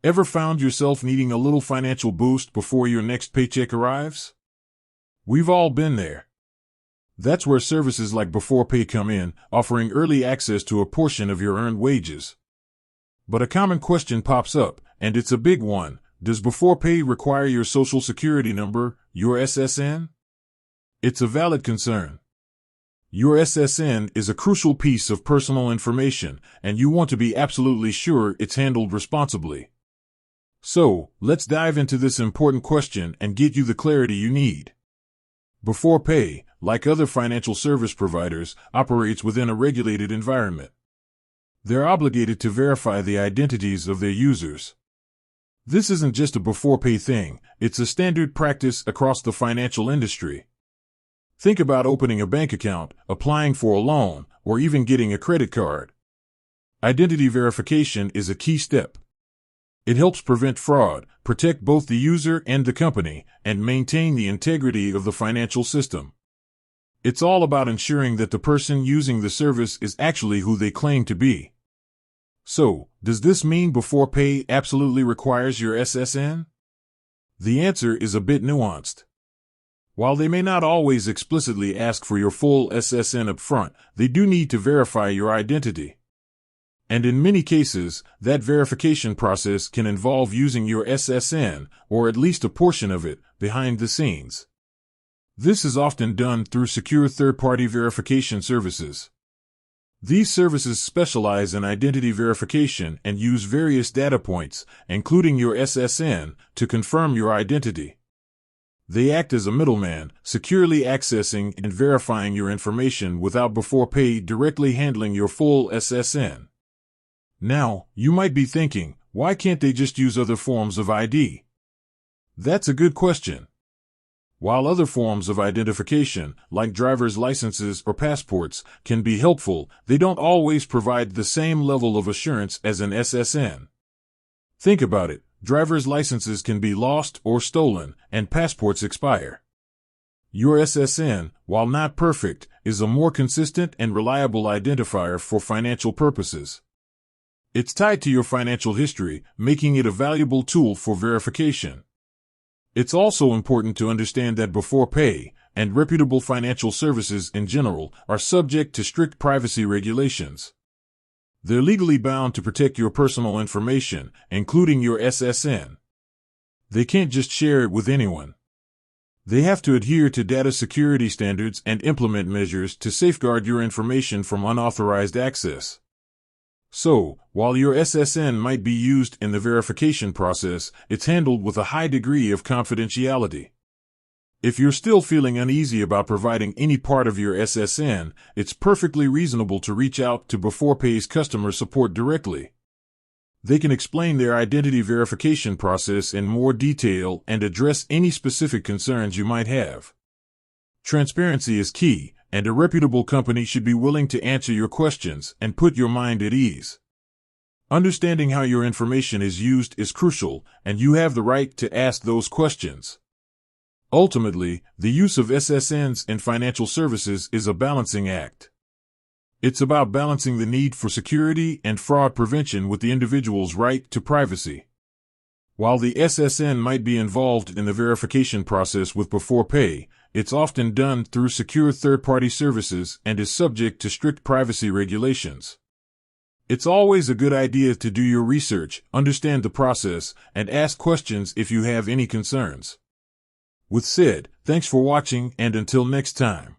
Ever found yourself needing a little financial boost before your next paycheck arrives? We've all been there. That's where services like Beforepay come in, offering early access to a portion of your earned wages. But a common question pops up, and it's a big one. Does Beforepay require your Social Security number, your SSN? It's a valid concern. Your SSN is a crucial piece of personal information, and you want to be absolutely sure it's handled responsibly. So, let's dive into this important question and get you the clarity you need. Beforepay, like other financial service providers, operates within a regulated environment. They're obligated to verify the identities of their users. This isn't just a Beforepay thing, it's a standard practice across the financial industry. Think about opening a bank account, applying for a loan, or even getting a credit card. Identity verification is a key step. It helps prevent fraud, protect both the user and the company, and maintain the integrity of the financial system. It's all about ensuring that the person using the service is actually who they claim to be. So, does this mean Beforepay absolutely requires your SSN? The answer is a bit nuanced. While they may not always explicitly ask for your full SSN up front, they do need to verify your identity. And in many cases, that verification process can involve using your SSN, or at least a portion of it, behind the scenes. This is often done through secure third-party verification services. These services specialize in identity verification and use various data points, including your SSN, to confirm your identity. They act as a middleman, securely accessing and verifying your information without Beforepay directly handling your full SSN. Now, you might be thinking, why can't they just use other forms of ID? That's a good question. While other forms of identification, like driver's licenses or passports, can be helpful, they don't always provide the same level of assurance as an SSN. Think about it. Driver's licenses can be lost or stolen, and passports expire. Your SSN, while not perfect, is a more consistent and reliable identifier for financial purposes. It's tied to your financial history, making it a valuable tool for verification. It's also important to understand that Beforepay, and reputable financial services in general, are subject to strict privacy regulations. They're legally bound to protect your personal information, including your SSN. They can't just share it with anyone. They have to adhere to data security standards and implement measures to safeguard your information from unauthorized access. So, while your SSN might be used in the verification process, it's handled with a high degree of confidentiality. If you're still feeling uneasy about providing any part of your SSN, it's perfectly reasonable to reach out to Beforepay's customer support directly. They can explain their identity verification process in more detail and address any specific concerns you might have. Transparency is key, and a reputable company should be willing to answer your questions and put your mind at ease. Understanding how your information is used is crucial, and you have the right to ask those questions. Ultimately, the use of SSNs in financial services is a balancing act. It's about balancing the need for security and fraud prevention with the individual's right to privacy. While the SSN might be involved in the verification process with Beforepay, it's often done through secure third-party services and is subject to strict privacy regulations. It's always a good idea to do your research, understand the process, and ask questions if you have any concerns. With said, thanks for watching, and until next time.